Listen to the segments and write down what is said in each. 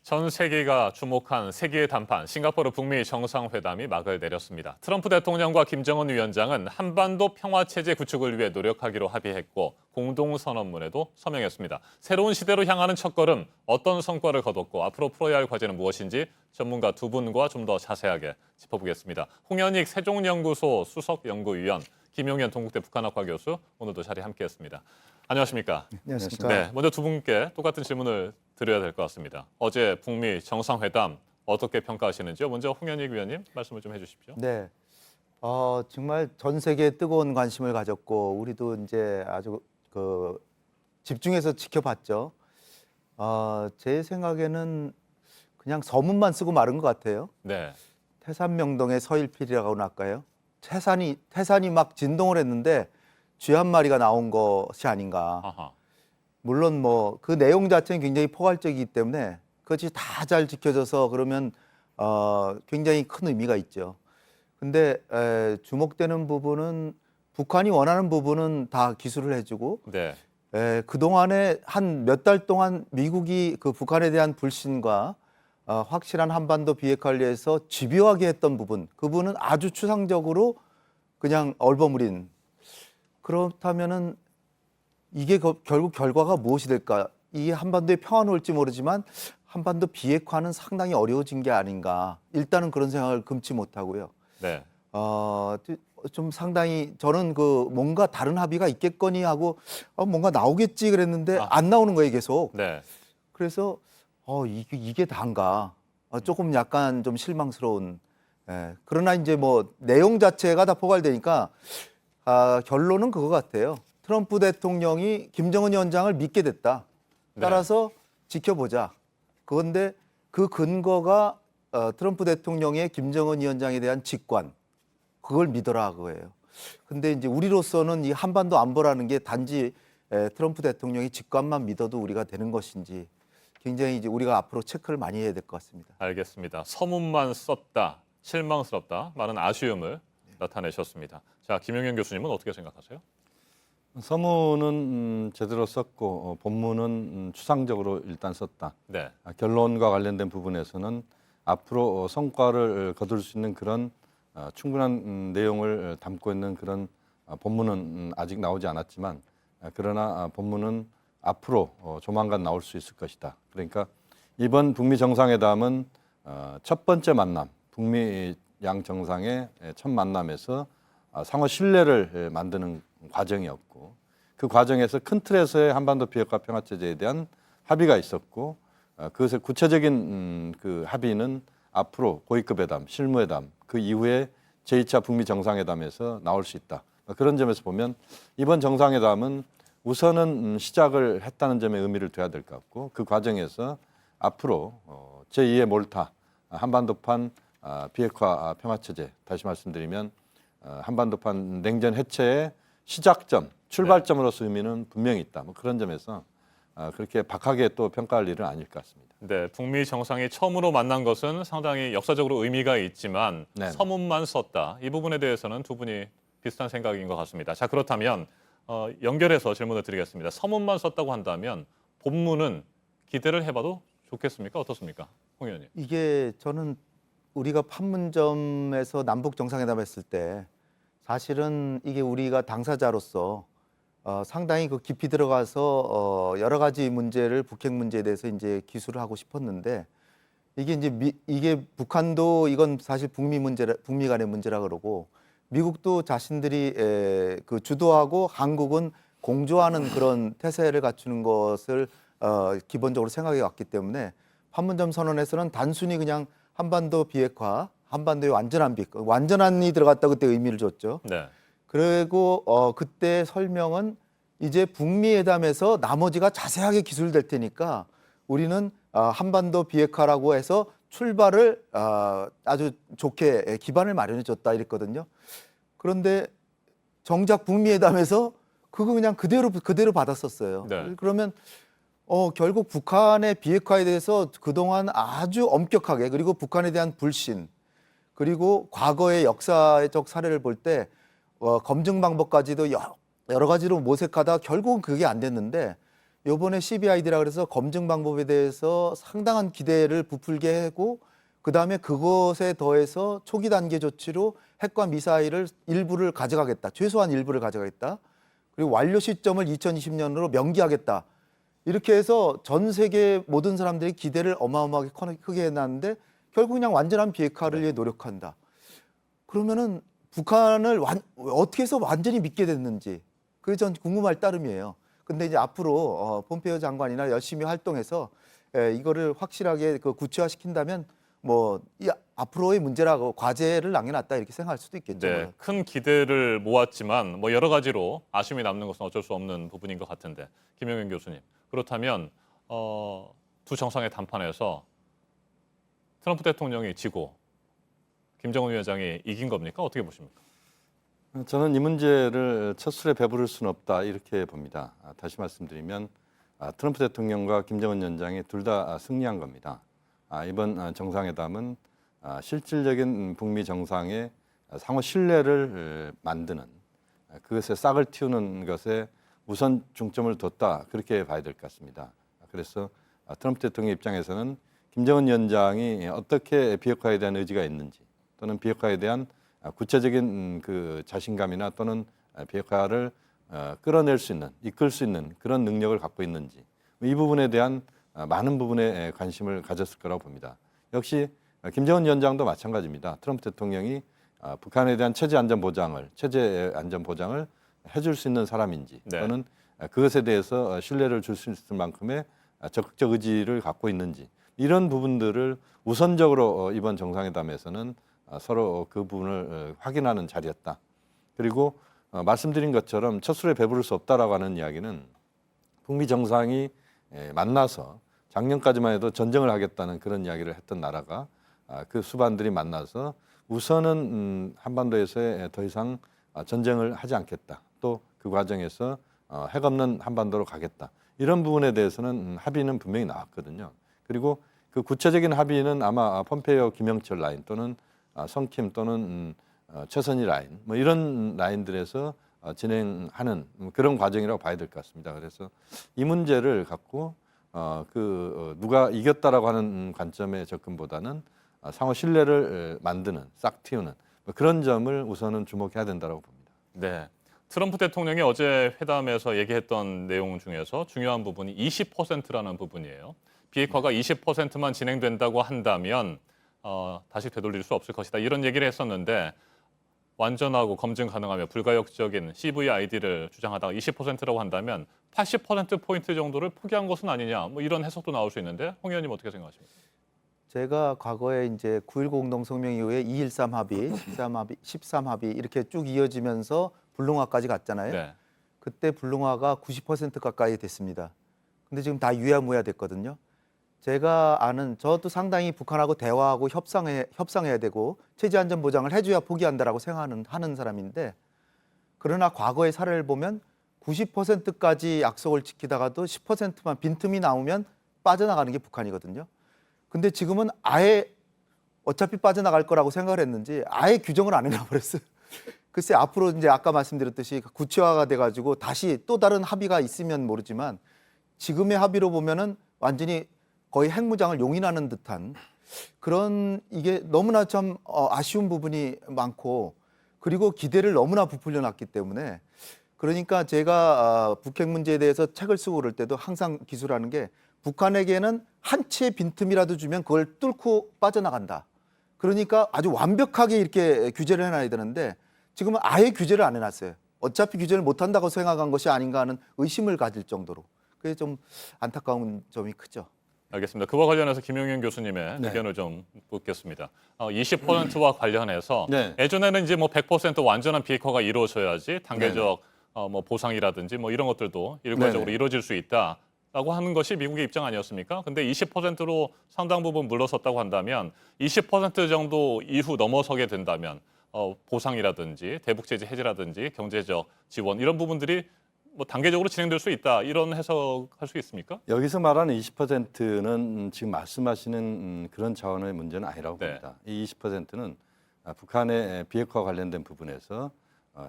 전 세계가 주목한 세계의 담판 싱가포르 북미 정상회담이 막을 내렸습니다. 트럼프 대통령과 김정은 위원장은 한반도 평화체제 구축을 위해 노력하기로 합의했고 공동선언문에도 서명했습니다. 새로운 시대로 향하는 첫걸음, 어떤 성과를 거뒀고 앞으로 풀어야 할 과제는 무엇인지 전문가 두 분과 좀 더 자세하게 짚어보겠습니다. 홍현익 세종연구소 수석연구위원, 김용현 동국대 북한학과 교수, 오늘도 자리에 함께했습니다. 안녕하십니까? 안녕하십니까? 네, 먼저 두 분께 똑같은 질문을 드려야 될 것 같습니다. 어제 북미 정상회담 어떻게 평가하시는지요? 먼저 홍현익 위원님 말씀을 좀 해주십시오. 네, 정말 전 세계에 뜨거운 관심을 가졌고 우리도 이제 아주 집중해서 지켜봤죠. 제 생각에는 그냥 서문만 쓰고 마른 것 같아요. 네, 태산명동의 서일필이라고는 할까요? 태산이 막 진동을 했는데 쥐 한 마리가 나온 것이 아닌가. 아하, 물론 뭐 그 내용 자체는 굉장히 포괄적이기 때문에 그것이 다 잘 지켜져서 그러면 굉장히 큰 의미가 있죠. 근데 주목되는 부분은 북한이 원하는 부분은 다 기술을 해주고 네, 그동안에 한 몇 달 동안 미국이 그 북한에 대한 불신과 확실한 한반도 비핵화를 위해서 집요하게 했던 그 부분은 아주 추상적으로 그냥 얼버무린. 그렇다면은 이게 결국 결과가 무엇이 될까? 이게 한반도의 평화는 올지 모르지만 한반도 비핵화는 상당히 어려워진 게 아닌가. 일단은 그런 생각을 금치 못하고요. 네, 좀 상당히 저는 뭔가 다른 합의가 있겠거니 하고 뭔가 나오겠지 그랬는데 안 나오는 거예요, 계속. 네. 그래서 이게 다인가. 조금 약간 좀 실망스러운. 그러나 이제 뭐 내용 자체가 다 포괄되니까 결론은 그거 같아요. 트럼프 대통령이 김정은 위원장을 믿게 됐다. 따라서 지켜보자. 그런데 그 근거가 트럼프 대통령의 김정은 위원장에 대한 직관, 그걸 믿어라 그거예요. 근데 이제 우리로서는 이 한반도 안보라는 게 단지 트럼프 대통령의 직관만 믿어도 우리가 되는 것인지 굉장히 이제 우리가 앞으로 체크를 많이 해야 될 것 같습니다. 알겠습니다. 서문만 썼다, 실망스럽다, 많은 아쉬움을 나타내셨습니다. 자, 김용현 교수님은 어떻게 생각하세요? 서문은 제대로 썼고 본문은 추상적으로 일단 썼다. 네, 결론과 관련된 부분에서는 앞으로 성과를 거둘 수 있는 그런 충분한 내용을 담고 있는 그런 본문은 아직 나오지 않았지만 그러나 본문은 앞으로 조만간 나올 수 있을 것이다. 그러니까 이번 북미 정상회담은 첫 번째 만남, 북미 양 정상의 첫 만남에서 상호 신뢰를 만드는 과정이었고 그 과정에서 큰 틀에서의 한반도 비핵화 평화체제에 대한 합의가 있었고 그것의 구체적인 그 합의는 앞으로 고위급 회담, 실무회담 그 이후에 제2차 북미 정상회담에서 나올 수 있다. 그런 점에서 보면 이번 정상회담은 우선은 시작을 했다는 점에 의미를 둬야 될 것 같고 그 과정에서 앞으로 제2의 몰타 한반도판 비핵화 평화체제 다시 말씀드리면 한반도판 냉전 해체의 시작점, 출발점으로서 의미는 분명히 있다. 뭐 그런 점에서 그렇게 박하게 또 평가할 일은 아닐 것 같습니다. 네, 북미 정상이 처음으로 만난 것은 상당히 역사적으로 의미가 있지만 네. 서문만 썼다. 이 부분에 대해서는 두 분이 비슷한 생각인 것 같습니다. 자, 그렇다면 연결해서 질문을 드리겠습니다. 서문만 썼다고 한다면 본문은 기대를 해봐도 좋겠습니까? 어떻습니까? 홍 의원님. 이게 저는 우리가 판문점에서 남북 정상회담 했을 때 사실은 이게 우리가 당사자로서 상당히 깊이 들어가서 여러 가지 문제를 북핵 문제에 대해서 이제 기술을 하고 싶었는데 이게 이제 이게 북한도 이건 사실 북미 간의 문제라 그러고 미국도 자신들이 주도하고 한국은 공조하는 그런 태세를 갖추는 것을 기본적으로 생각해 왔기 때문에 판문점 선언에서는 단순히 그냥 한반도 비핵화, 한반도의 완전한이 들어갔다 그때 의미를 줬죠. 네, 그리고 그때 설명은 이제 북미 회담에서 나머지가 자세하게 기술될 테니까 우리는 한반도 비핵화라고 해서 출발을 아주 좋게 기반을 마련해 줬다 이랬거든요. 그런데 정작 북미 회담에서 그거 그냥 그대로 받았었어요. 네. 그러면 결국 북한의 비핵화에 대해서 그동안 아주 엄격하게 그리고 북한에 대한 불신 그리고 과거의 역사적 사례를 볼 때 검증 방법까지도 여러 가지로 모색하다 결국은 그게 안 됐는데 요번에 CBID라 그래서 검증 방법에 대해서 상당한 기대를 부풀게 하고 그다음에 그것에 더해서 초기 단계 조치로 핵과 미사일을 일부를 가져가겠다. 최소한 일부를 가져가겠다. 그리고 완료 시점을 2020년으로 명기하겠다. 이렇게 해서 전 세계 모든 사람들이 기대를 어마어마하게 크게 해놨는데 결국 그냥 완전한 비핵화를 위해 노력한다. 그러면은 북한을 어떻게 해서 완전히 믿게 됐는지 그게 전 궁금할 따름이에요. 근데 이제 앞으로 폼페이오 장관이나 열심히 활동해서 이거를 확실하게 구체화시킨다면 뭐 앞으로의 문제라고 과제를 남겨놨다 이렇게 생각할 수도 있겠죠. 네, 큰 기대를 모았지만 뭐 여러 가지로 아쉬움이 남는 것은 어쩔 수 없는 부분인 것 같은데 김영현 교수님 그렇다면 두 정상의談판에서 트럼프 대통령이 지고 김정은 위원장이 이긴 겁니까? 어떻게 보십니까? 저는 이 문제를 첫 술에 배부를 수는 없다 이렇게 봅니다. 다시 말씀드리면 트럼프 대통령과 김정은 위원장이 둘 다 승리한 겁니다. 이번 정상회담은 실질적인 북미 정상의 상호 신뢰를 만드는 그것에 싹을 틔우는 것에 우선 중점을 뒀다 그렇게 봐야 될 것 같습니다. 그래서 트럼프 대통령 입장에서는 김정은 위원장이 어떻게 비핵화에 대한 의지가 있는지 또는 비핵화에 대한 구체적인 그 자신감이나 또는 비핵화를 끌어낼 수 있는, 이끌 수 있는 그런 능력을 갖고 있는지 이 부분에 대한 많은 부분에 관심을 가졌을 거라고 봅니다. 역시 김정은 위원장도 마찬가지입니다. 트럼프 대통령이 북한에 대한 체제 안전 보장을 해줄 수 있는 사람인지 네. 또는 그것에 대해서 신뢰를 줄 수 있을 만큼의 적극적 의지를 갖고 있는지 이런 부분들을 우선적으로 이번 정상회담에서는 서로 그 부분을 확인하는 자리였다. 그리고 말씀드린 것처럼 첫 술에 배부를 수 없다라고 하는 이야기는 북미 정상이 만나서 작년까지만 해도 전쟁을 하겠다는 그런 이야기를 했던 나라가 그 수반들이 만나서 우선은 한반도에서 더 이상 전쟁을 하지 않겠다. 또 그 과정에서 핵 없는 한반도로 가겠다. 이런 부분에 대해서는 합의는 분명히 나왔거든요. 그리고 그 구체적인 합의는 아마 폼페이오 김영철 라인 또는 성킴 또는 최선희 라인 뭐 이런 라인들에서 진행하는 그런 과정이라고 봐야 될 것 같습니다. 그래서 이 문제를 갖고 누가 이겼다라고 하는 관점의 접근보다는 상호 신뢰를 만드는 싹 틔우는 뭐 그런 점을 우선은 주목해야 된다고 봅니다. 네. 트럼프 대통령이 어제 회담에서 얘기했던 내용 중에서 중요한 부분이 20%라는 부분이에요. 비핵화가 20%만 진행된다고 한다면 다시 되돌릴 수 없을 것이다. 이런 얘기를 했었는데 완전하고 검증 가능하며 불가역적인 CVID를 주장하다가 20%라고 한다면 80%포인트 정도를 포기한 것은 아니냐. 뭐 이런 해석도 나올 수 있는데 홍 의원님 어떻게 생각하십니까? 제가 과거에 이제 9.19 공동성명 이후에 2.13 합의, 13 합의 이렇게 쭉 이어지면서 불능화까지 갔잖아요. 네. 그때 불능화가 90% 가까이 됐습니다. 근데 지금 다 유야무야 됐거든요. 제가 아는 저도 상당히 북한하고 대화하고 협상해야 되고 체제 안전 보장을 해줘야 포기한다라고 생각하는 사람인데 그러나 과거의 사례를 보면 90%까지 약속을 지키다가도 10%만 빈틈이 나오면 빠져나가는 게 북한이거든요. 근데 지금은 아예 어차피 빠져나갈 거라고 생각을 했는지 아예 규정을 안 해놔버렸어요. 글쎄 앞으로 이제 아까 말씀드렸듯이 구체화가 돼가지고 다시 또 다른 합의가 있으면 모르지만 지금의 합의로 보면은 완전히 거의 핵무장을 용인하는 듯한 그런 이게 너무나 참 아쉬운 부분이 많고 그리고 기대를 너무나 부풀려 놨기 때문에 그러니까 제가 북핵 문제에 대해서 책을 쓰고 그럴 때도 항상 기술하는 게 북한에게는 한 채 빈틈이라도 주면 그걸 뚫고 빠져나간다. 그러니까 아주 완벽하게 이렇게 규제를 해놔야 되는데 지금은 아예 규제를 안 해놨어요. 어차피 규제를 못한다고 생각한 것이 아닌가 하는 의심을 가질 정도로. 그게 좀 안타까운 점이 크죠. 알겠습니다. 그와 관련해서 김용현 교수님의 네. 의견을 좀 묻겠습니다. 20%와 관련해서 네. 예전에는 이제 뭐 100% 완전한 비핵화가 이루어져야지 단계적 뭐 보상이라든지 뭐 이런 것들도 일괄적으로 네네. 이루어질 수 있다라고 하는 것이 미국의 입장 아니었습니까? 근데 20%로 상당 부분 물러섰다고 한다면 20% 정도 이후 넘어서게 된다면 보상이라든지 대북 제재 해제라든지 경제적 지원 이런 부분들이 뭐 단계적으로 진행될 수 있다 이런 해석할 수 있습니까? 여기서 말하는 20%는 지금 말씀하시는 그런 차원의 문제는 아니라고 네. 봅니다. 이 20%는 북한의 비핵화 관련된 부분에서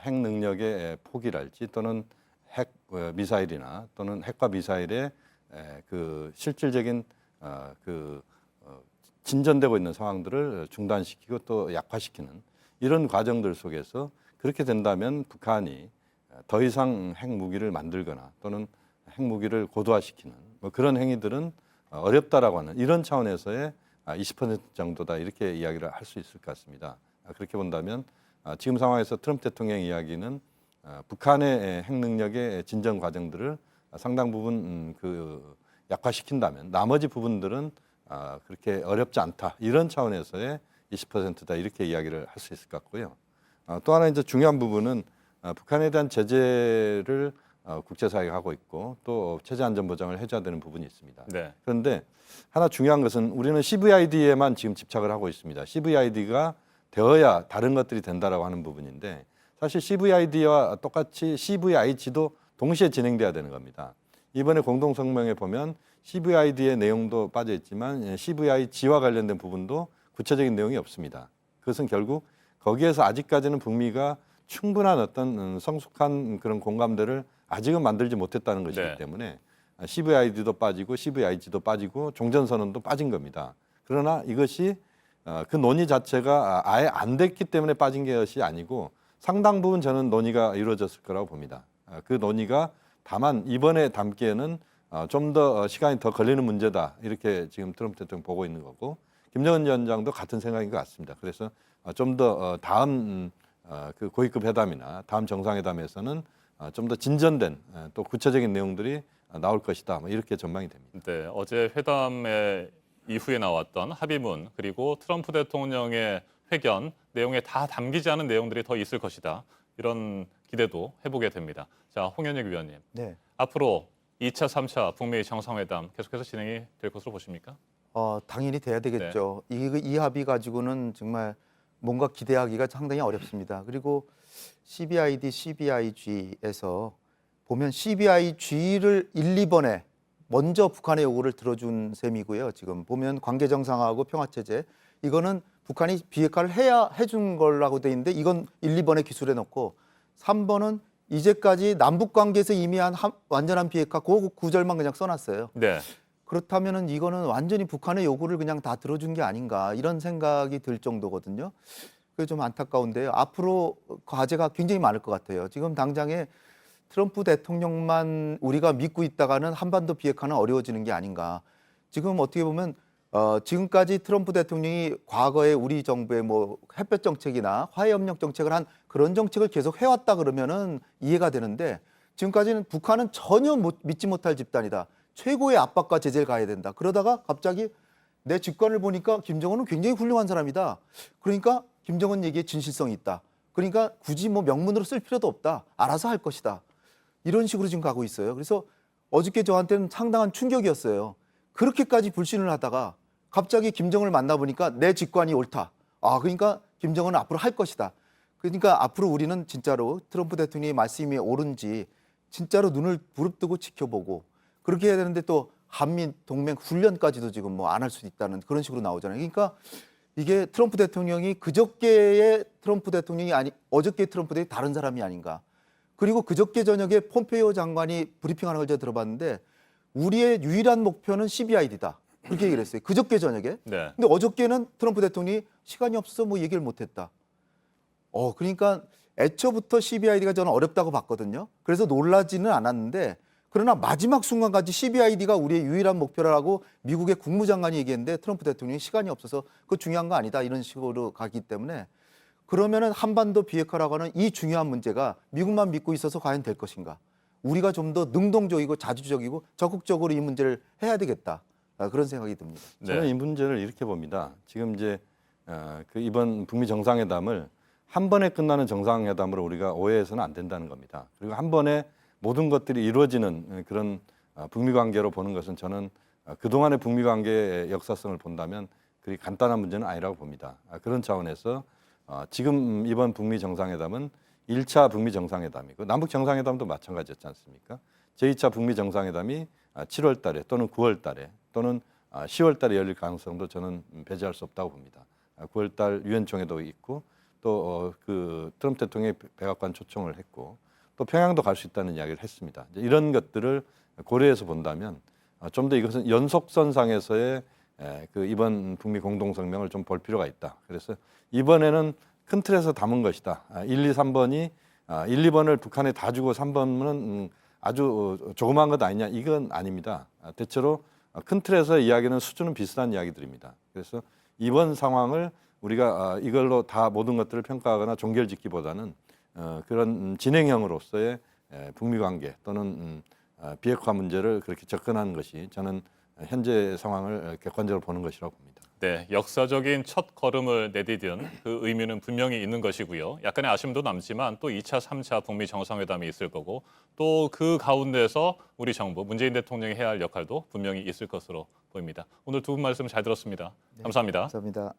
핵 능력의 포기랄지 또는 핵 미사일이나 또는 핵과 미사일의 그 실질적인 진전되고 있는 상황들을 중단시키고 또 약화시키는 이런 과정들 속에서 그렇게 된다면 북한이 더 이상 핵무기를 만들거나 또는 핵무기를 고도화시키는 뭐 그런 행위들은 어렵다라고 하는 이런 차원에서의 20% 정도다 이렇게 이야기를 할 수 있을 것 같습니다. 그렇게 본다면 지금 상황에서 트럼프 대통령 이야기는 북한의 핵 능력의 진전 과정들을 상당 부분 약화시킨다면 나머지 부분들은 그렇게 어렵지 않다 이런 차원에서의 20%다 이렇게 이야기를 할 수 있을 것 같고요. 또 하나 이제 중요한 부분은 북한에 대한 제재를 국제사회가 하고 있고 또 체제 안전 보장을 해줘야 되는 부분이 있습니다. 네. 그런데 하나 중요한 것은 우리는 CVID에만 지금 집착을 하고 있습니다. CVID가 되어야 다른 것들이 된다라고 하는 부분인데 사실 CVID와 똑같이 CVIG도 동시에 진행돼야 되는 겁니다. 이번에 공동성명에 보면 CVID의 내용도 빠져 있지만 CVIG와 관련된 부분도 구체적인 내용이 없습니다. 그것은 결국 거기에서 아직까지는 북미가 충분한 어떤 성숙한 그런 공감대를 아직은 만들지 못했다는 것이기 네. 때문에 CVID도 빠지고 CVIG도 빠지고 종전선언도 빠진 겁니다. 그러나 이것이 그 논의 자체가 아예 안 됐기 때문에 빠진 것이 아니고 상당 부분 저는 논의가 이루어졌을 거라고 봅니다. 그 논의가 다만 이번에 담기에는 좀 더 시간이 더 걸리는 문제다 이렇게 지금 트럼프 대통령 보고 있는 거고 김정은 위원장도 같은 생각인 것 같습니다. 그래서 좀 더 다음 그 고위급 회담이나 다음 정상회담에서는 좀 더 진전된 또 구체적인 내용들이 나올 것이다. 뭐 이렇게 전망이 됩니다. 네, 어제 회담의 이후에 나왔던 합의문 그리고 트럼프 대통령의 회견 내용에 다 담기지 않은 내용들이 더 있을 것이다. 이런 기대도 해보게 됩니다. 자, 홍현익 위원님. 네. 앞으로 2차, 3차 북미 정상회담 계속해서 진행이 될 것으로 보십니까? 당연히 돼야 되겠죠. 이 합의 가지고는 정말 뭔가 기대하기가 상당히 어렵습니다. 그리고 CBID, CBIG에서 보면 CBIG를 1, 2번에 먼저 북한의 요구를 들어준 셈이고요. 지금 보면 관계 정상화하고 평화체제 이거는 북한이 비핵화를 해준 거라고 돼 있는데 이건 1, 2번에 기술해 놓고 3번은 이제까지 남북 관계에서 이미 한 완전한 비핵화 그 구절만 그냥 써놨어요. 네. 그렇다면은 이거는 완전히 북한의 요구를 그냥 다 들어준 게 아닌가 이런 생각이 들 정도거든요. 그게 좀 안타까운데요. 앞으로 과제가 굉장히 많을 것 같아요. 지금 당장에 트럼프 대통령만 우리가 믿고 있다가는 한반도 비핵화는 어려워지는 게 아닌가. 지금 어떻게 보면 지금까지 트럼프 대통령이 과거에 우리 정부의 뭐 햇볕 정책이나 화해협력 정책을 한 그런 정책을 계속 해왔다 그러면은 이해가 되는데 지금까지는 북한은 전혀 믿지 못할 집단이다. 최고의 압박과 제재를 가해야 된다. 그러다가 갑자기 내 직관을 보니까 김정은은 굉장히 훌륭한 사람이다. 그러니까 김정은 얘기에 진실성이 있다. 그러니까 굳이 뭐 명문으로 쓸 필요도 없다. 알아서 할 것이다. 이런 식으로 지금 가고 있어요. 그래서 어저께 저한테는 상당한 충격이었어요. 그렇게까지 불신을 하다가 갑자기 김정은을 만나보니까 내 직관이 옳다. 그러니까 김정은은 앞으로 할 것이다. 그러니까 앞으로 우리는 진짜로 트럼프 대통령의 말씀이 옳은지 진짜로 눈을 부릅뜨고 지켜보고 그렇게 해야 되는데 또 한미 동맹 훈련까지도 지금 뭐 안 할 수도 있다는 그런 식으로 나오잖아요. 그러니까 이게 트럼프 대통령이 그저께의 트럼프 대통령이 아니 어저께 트럼프 대통령이 다른 사람이 아닌가. 그리고 그저께 저녁에 폼페이오 장관이 브리핑하는 걸 제가 들어봤는데 우리의 유일한 목표는 CBID다. 그렇게 얘기를 했어요. 그저께 저녁에. 네. 근데 어저께는 트럼프 대통령이 시간이 없어서 뭐 얘기를 못했다. 그러니까 애초부터 CBID가 저는 어렵다고 봤거든요. 그래서 놀라지는 않았는데 그러나 마지막 순간까지 CBID가 우리의 유일한 목표라고 미국의 국무장관이 얘기했는데 트럼프 대통령이 시간이 없어서 그거 중요한 거 아니다 이런 식으로 가기 때문에 그러면은 한반도 비핵화라고 하는 이 중요한 문제가 미국만 믿고 있어서 과연 될 것인가? 우리가 좀 더 능동적이고 자주적이고 적극적으로 이 문제를 해야 되겠다. 그런 생각이 듭니다. 저는 네. 이 문제를 이렇게 봅니다. 지금 이제 그 이번 북미 정상회담을 한 번에 끝나는 정상회담으로 우리가 오해해서는 안 된다는 겁니다. 그리고 한 번에 모든 것들이 이루어지는 그런 북미 관계로 보는 것은 저는 그동안의 북미 관계의 역사성을 본다면 그리 간단한 문제는 아니라고 봅니다. 그런 차원에서 지금 이번 북미 정상회담은 1차 북미 정상회담이고 남북 정상회담도 마찬가지였지 않습니까? 제2차 북미 정상회담이 7월 달에 또는 9월 달에 또는 10월 달에 열릴 가능성도 저는 배제할 수 없다고 봅니다. 9월 달 유엔 총회도 있고 또 그 트럼프 대통령이 백악관 초청을 했고 또 평양도 갈 수 있다는 이야기를 했습니다. 이제 이런 것들을 고려해서 본다면 좀 더 이것은 연속선상에서의 그 이번 북미 공동성명을 좀 볼 필요가 있다. 그래서 이번에는 큰 틀에서 담은 것이다. 1, 2, 3번이 1, 2번을 북한에 다 주고 3번은 아주 조그마한 것 아니냐, 이건 아닙니다. 대체로 큰 틀에서 이야기는 수준은 비슷한 이야기들입니다. 그래서 이번 상황을 우리가 이걸로 다 모든 것들을 평가하거나 종결짓기보다는 그런 진행형으로서의 북미 관계 또는 비핵화 문제를 그렇게 접근하는 것이 저는 현재 상황을 객관적으로 보는 것이라고 봅니다. 네, 역사적인 첫 걸음을 내디딘 그 의미는 분명히 있는 것이고요. 약간의 아쉬움도 남지만 또 2차, 3차 북미 정상회담이 있을 거고 또 그 가운데서 우리 정부, 문재인 대통령이 해야 할 역할도 분명히 있을 것으로 보입니다. 오늘 두 분 말씀 잘 들었습니다. 감사합니다. 감사합니다.